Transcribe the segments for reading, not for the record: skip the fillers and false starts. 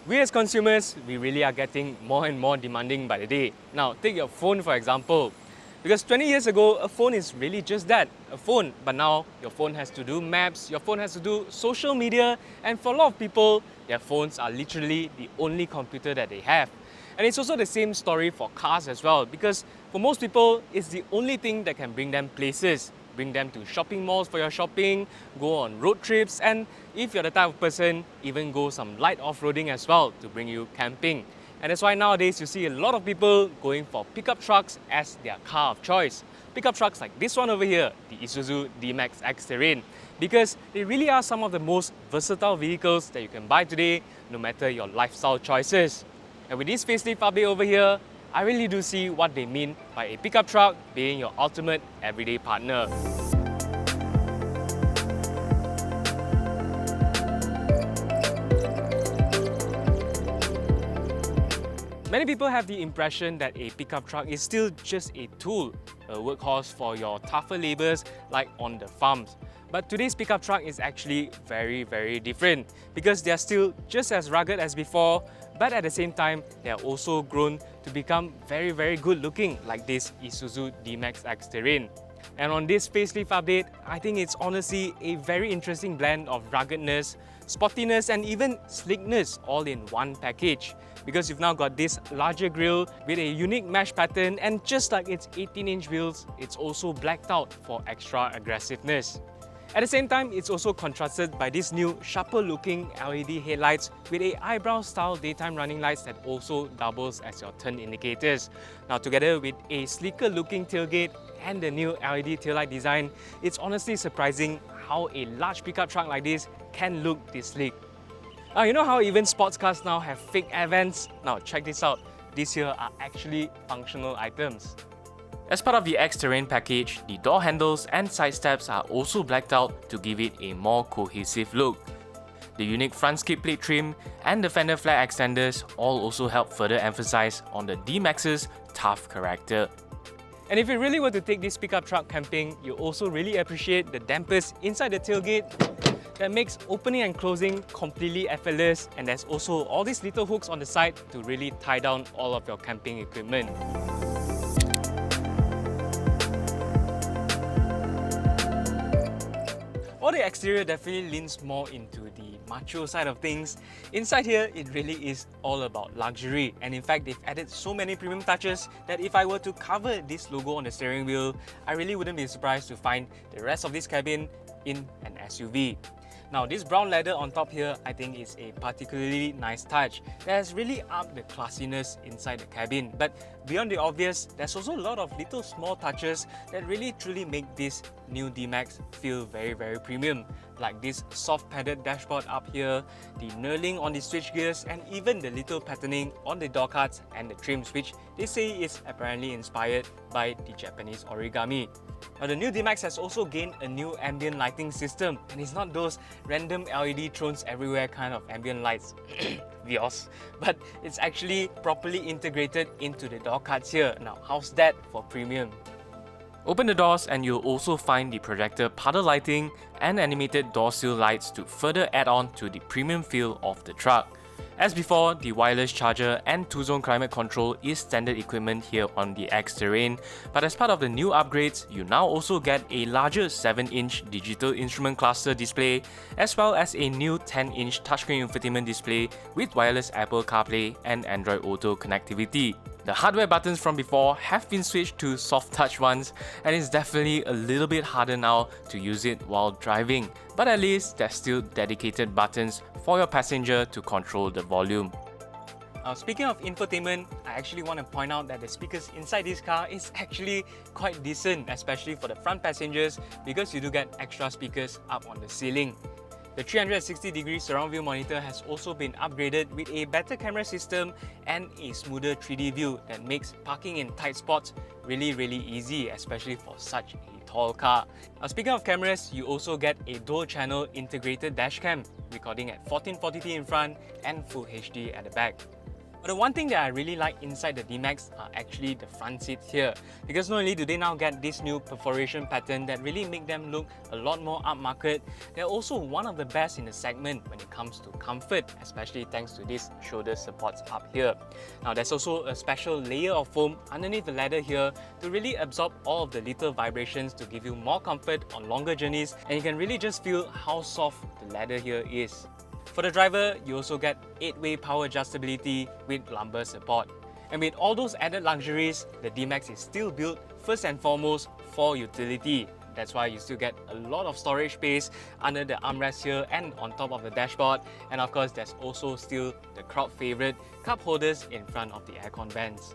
We as consumers, we really are getting more and more demanding by the day. Now, take your phone for example. Because 20 years ago, a phone is really just that, a phone. But now, your phone has to do maps, your phone has to do social media, and for a lot of people, their phones are literally the only computer that they have. And it's also the same story for cars as well, because for most people, it's the only thing that can bring them places. Bring them to shopping malls for your shopping, go on road trips, and if you're the type of person, even go some light off-roading as well to bring you camping. And that's why nowadays you see a lot of people going for pickup trucks as their car of choice. Pickup trucks like this one over here, the Isuzu D-Max X-Terrain, because they really are some of the most versatile vehicles that you can buy today, no matter your lifestyle choices. And with this facelift update over here, I really do see what they mean by a pickup truck being your ultimate everyday partner. Many people have the impression that a pickup truck is still just a tool, a workhorse for your tougher labours like on the farms. But today's pickup truck is actually very different because they are still just as rugged as before, but at the same time, they are also grown to become very good looking like this Isuzu D-Max X-Terrain. And on this facelift update, I think it's honestly a very interesting blend of ruggedness, sportiness and even sleekness all in one package. Because you've now got this larger grille with a unique mesh pattern, and just like its 18-inch wheels, it's also blacked out for extra aggressiveness. At the same time, it's also contrasted by these new sharper looking LED headlights with a eyebrow style daytime running lights that also doubles as your turn indicators. Now together with a sleeker looking tailgate and the new LED taillight design, it's honestly surprising how a large pickup truck like this can look this sleek. Now you know how even sports cars now have fake air vents? Now check this out, these here are actually functional items. As part of the X-Terrain package, the door handles and side steps are also blacked out to give it a more cohesive look. The unique front skid plate trim and the fender flare extenders all also help further emphasize on the D-Max's tough character. And if you really were to take this pickup truck camping, you also really appreciate the dampers inside the tailgate that makes opening and closing completely effortless, and there's also all these little hooks on the side to really tie down all of your camping equipment. While the exterior definitely leans more into the macho side of things, inside here it really is all about luxury. And in fact, they've added so many premium touches that if I were to cover this logo on the steering wheel, I really wouldn't be surprised to find the rest of this cabin in an SUV. Now this brown leather on top here I think is a particularly nice touch that has really upped the classiness inside the cabin. But beyond the obvious, there's also a lot of little small touches that really truly make this new D-Max feel very premium. Like this soft padded dashboard up here, the knurling on the switch gears, and even the little patterning on the door cards and the trims, which they say is apparently inspired by the Japanese origami. Now the new D-Max has also gained a new ambient lighting system, and it's not those random LED thrones everywhere kind of ambient lights, Vios, but it's actually properly integrated into the door cards here. Now how's that for premium? Open the doors and you'll also find the projector puddle lighting and animated door sill lights to further add on to the premium feel of the truck. As before, the wireless charger and 2-zone climate control is standard equipment here on the X-Terrain, but as part of the new upgrades, you now also get a larger 7-inch digital instrument cluster display, as well as a new 10-inch touchscreen infotainment display with wireless Apple CarPlay and Android Auto connectivity. The hardware buttons from before have been switched to soft touch ones, and it's definitely a little bit harder now to use it while driving, but at least there's still dedicated buttons for your passenger to control the volume. Now speaking of infotainment, I actually want to point out that the speakers inside this car is actually quite decent, especially for the front passengers, because you do get extra speakers up on the ceiling. The 360-degree surround view monitor has also been upgraded with a better camera system and a smoother 3D view that makes parking in tight spots really easy, especially for such a tall car. Now speaking of cameras, you also get a dual-channel integrated dashcam, recording at 1440p in front and Full HD at the back. But the one thing that I really like inside the D-Max are actually the front seats here, because not only do they now get this new perforation pattern that really make them look a lot more upmarket, they're also one of the best in the segment when it comes to comfort, especially thanks to these shoulder supports up here. Now there's also a special layer of foam underneath the leather here to really absorb all of the little vibrations to give you more comfort on longer journeys, and you can really just feel how soft the leather here is. For the driver, you also get 8-way power adjustability with lumbar support. And with all those added luxuries, the D-Max is still built first and foremost for utility. That's why you still get a lot of storage space under the armrest here and on top of the dashboard. And of course, there's also still the crowd favorite cup holders in front of the aircon vents.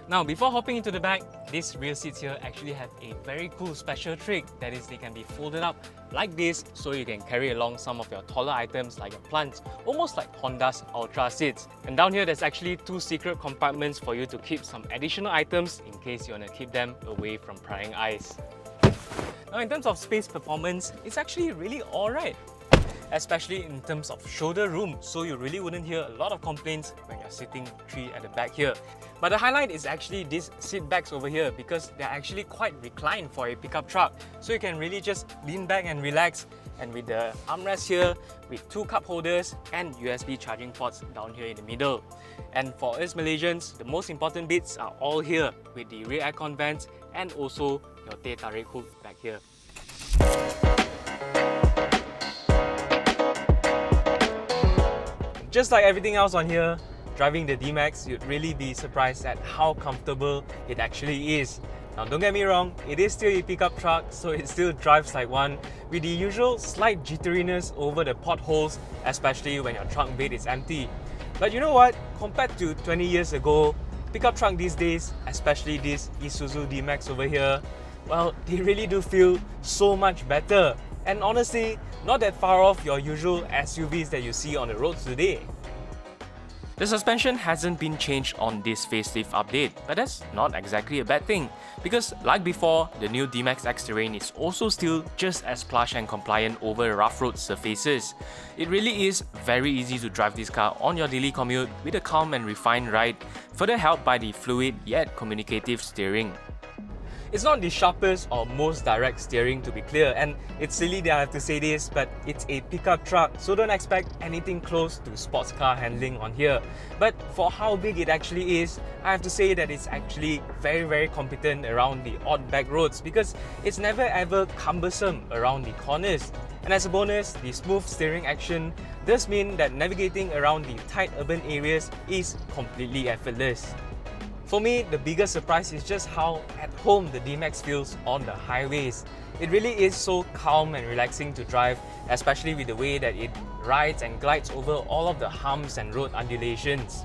Now, before hopping into the back, these rear seats here actually have a very cool special trick. That is, they can be folded up like this so you can carry along some of your taller items like your plants, almost like Honda's Ultra seats. And down here, there's actually 2 secret compartments for you to keep some additional items in case you want to keep them away from prying eyes. Now, in terms of space performance, it's actually really alright, especially in terms of shoulder room, so you really wouldn't hear a lot of complaints when you're sitting 3 at the back here. But the highlight is actually these seat backs over here, because they're actually quite reclined for a pickup truck, so you can really just lean back and relax. And with the armrest here, with 2 cup holders and USB charging ports down here in the middle. And for us Malaysians, the most important bits are all here, with the rear aircon vents and also your teh tarik hook back here. Just like everything else on here, driving the D-Max, you'd really be surprised at how comfortable it actually is. Now don't get me wrong, it is still a pickup truck, so it still drives like one, with the usual slight jitteriness over the potholes, especially when your trunk bed is empty. But you know what? Compared to 20 years ago, pickup truck these days, especially this Isuzu D-Max over here, well, they really do feel so much better. And honestly, not that far off your usual SUVs that you see on the roads today. The suspension hasn't been changed on this facelift update, but that's not exactly a bad thing, because like before, the new D-Max X-Terrain is also still just as plush and compliant over rough road surfaces. It really is very easy to drive this car on your daily commute with a calm and refined ride, further helped by the fluid yet communicative steering. It's not the sharpest or most direct steering, to be clear, and it's silly that I have to say this, but it's a pickup truck, so don't expect anything close to sports car handling on here. But for how big it actually is, I have to say that it's actually very competent around the odd back roads, because it's never ever cumbersome around the corners. And as a bonus, the smooth steering action does mean that navigating around the tight urban areas is completely effortless. For me, the biggest surprise is just how at home the D-Max feels on the highways. It really is so calm and relaxing to drive, especially with the way that it rides and glides over all of the humps and road undulations.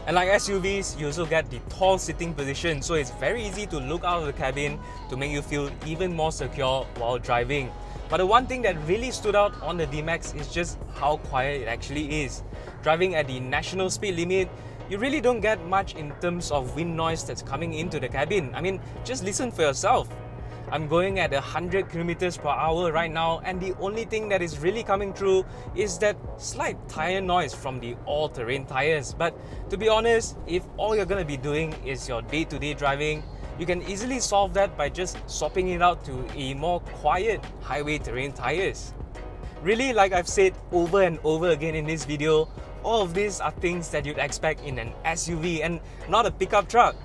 And like SUVs, you also get the tall sitting position, so it's very easy to look out of the cabin to make you feel even more secure while driving. But the one thing that really stood out on the D-Max is just how quiet it actually is. Driving at the national speed limit, you really don't get much in terms of wind noise that's coming into the cabin. I mean, just listen for yourself. I'm going at 100 kilometers per hour right now, and the only thing that is really coming through is that slight tire noise from the all-terrain tires. But to be honest, if all you're going to be doing is your day-to-day driving, you can easily solve that by just swapping it out to a more quiet highway terrain tires. Really, like I've said over and over again in this video, all of these are things that you'd expect in an SUV and not a pickup truck.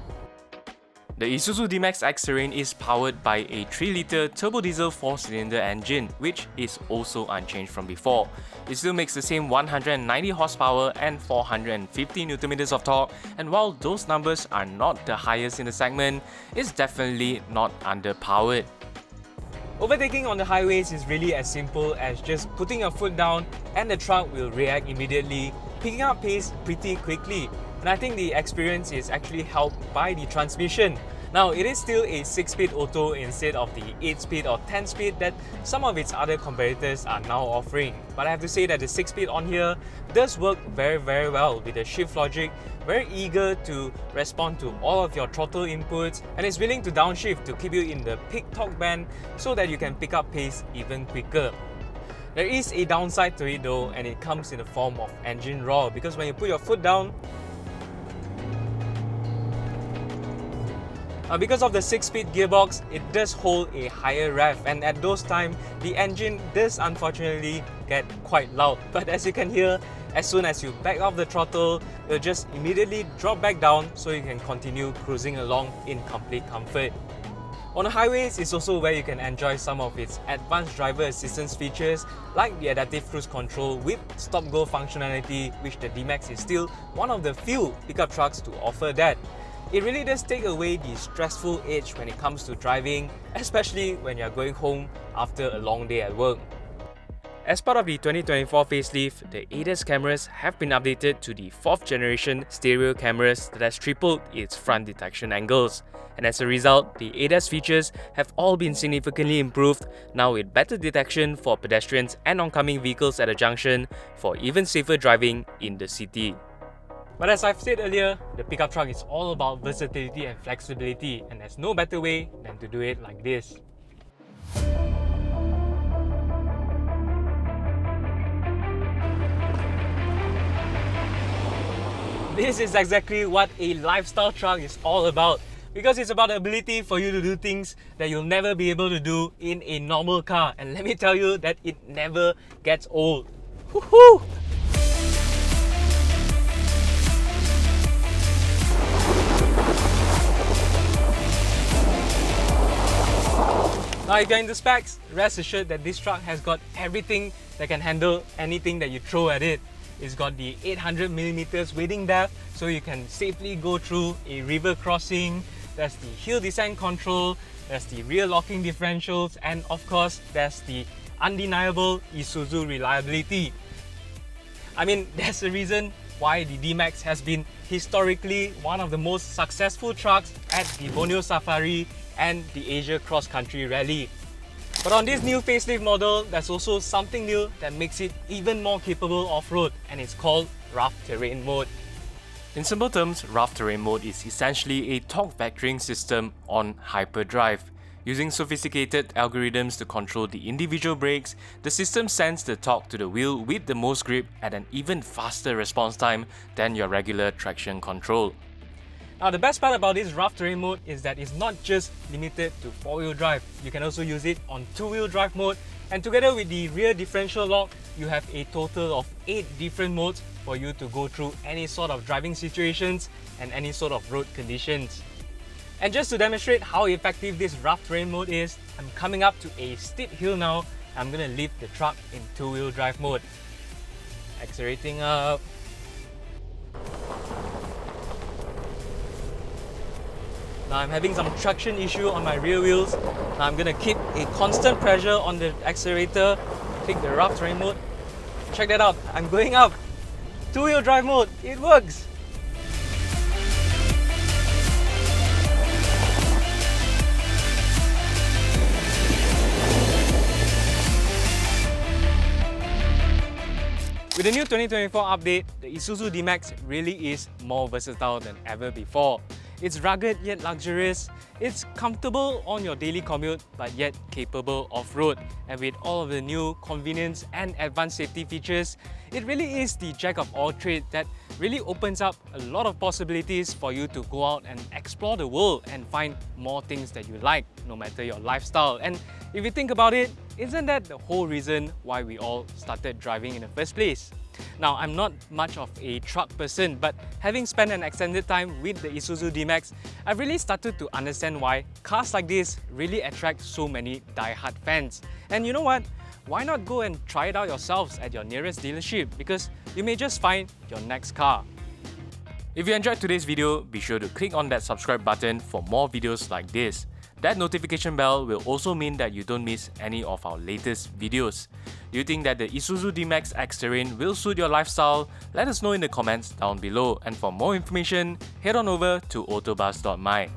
The Isuzu D-Max X-Terrain is powered by a 3-litre turbo-diesel 4-cylinder engine, which is also unchanged from before. It still makes the same 190 horsepower and 450 Nm of torque, and while those numbers are not the highest in the segment, it's definitely not underpowered. Overtaking on the highways is really as simple as just putting your foot down and the truck will react immediately, picking up pace pretty quickly. And I think the experience is actually helped by the transmission. Now, it is still a 6-speed auto instead of the 8-speed or 10-speed that some of its other competitors are now offering. But I have to say that the 6-speed on here does work very well with the shift logic, very eager to respond to all of your throttle inputs, and is willing to downshift to keep you in the peak torque band so that you can pick up pace even quicker. There is a downside to it though, and it comes in the form of engine roar, because when you put your foot down, because of the 6-speed gearbox, it does hold a higher rev, and at those times, the engine does unfortunately get quite loud. But as you can hear, as soon as you back off the throttle, it'll just immediately drop back down so you can continue cruising along in complete comfort. On the highways is also where you can enjoy some of its advanced driver assistance features like the adaptive cruise control with stop-go functionality, which the D-Max is still one of the few pickup trucks to offer that. It really does take away the stressful edge when it comes to driving, especially when you're going home after a long day at work. As part of the 2024 facelift, the ADAS cameras have been updated to the 4th generation stereo cameras that has tripled its front detection angles. And as a result, the ADAS features have all been significantly improved, now with better detection for pedestrians and oncoming vehicles at a junction for even safer driving in the city. But as I've said earlier, the pickup truck is all about versatility and flexibility, and there's no better way than to do it like this. This is exactly what a lifestyle truck is all about, because it's about the ability for you to do things that you'll never be able to do in a normal car, and let me tell you that it never gets old. Woohoo! Now if you're into specs, rest assured that this truck has got everything that can handle anything that you throw at it. It's got the 800mm wading depth, so you can safely go through a river crossing. There's the hill descent control, there's the rear locking differentials, and of course there's the undeniable Isuzu reliability. I mean, there's a reason why the D-Max has been historically one of the most successful trucks at the Borneo Safari and the Asia Cross Country Rally. But on this new facelift model, there's also something new that makes it even more capable off-road, and it's called rough terrain mode. In simple terms, rough terrain mode is essentially a torque vectoring system on hyperdrive. Using sophisticated algorithms to control the individual brakes, the system sends the torque to the wheel with the most grip at an even faster response time than your regular traction control. Now the best part about this rough terrain mode is that it's not just limited to 4-wheel drive. You can also use it on 2-wheel drive mode, and together with the rear differential lock, you have a total of 8 different modes for you to go through any sort of driving situations and any sort of road conditions. And just to demonstrate how effective this rough terrain mode is, I'm coming up to a steep hill now. I'm gonna leave the truck in 2-wheel drive mode. Accelerating up. Now I'm having some traction issue on my rear wheels. Now I'm gonna keep a constant pressure on the accelerator, click the rough terrain mode. Check that out, I'm going up. 2-wheel drive mode, it works! With the new 2024 update, the Isuzu D-Max really is more versatile than ever before. It's rugged yet luxurious, it's comfortable on your daily commute but yet capable off-road. And with all of the new convenience and advanced safety features, it really is the jack of all trades that really opens up a lot of possibilities for you to go out and explore the world and find more things that you like, no matter your lifestyle. And if you think about it, isn't that the whole reason why we all started driving in the first place? Now, I'm not much of a truck person, but having spent an extended time with the Isuzu D-Max, I've really started to understand why cars like this really attract so many die-hard fans. And you know what? Why not go and try it out yourselves at your nearest dealership, because you may just find your next car. If you enjoyed today's video, be sure to click on that subscribe button for more videos like this. That notification bell will also mean that you don't miss any of our latest videos. Do you think that the Isuzu D-Max X-Terrain will suit your lifestyle? Let us know in the comments down below. And for more information, head on over to AutoBuzz.my.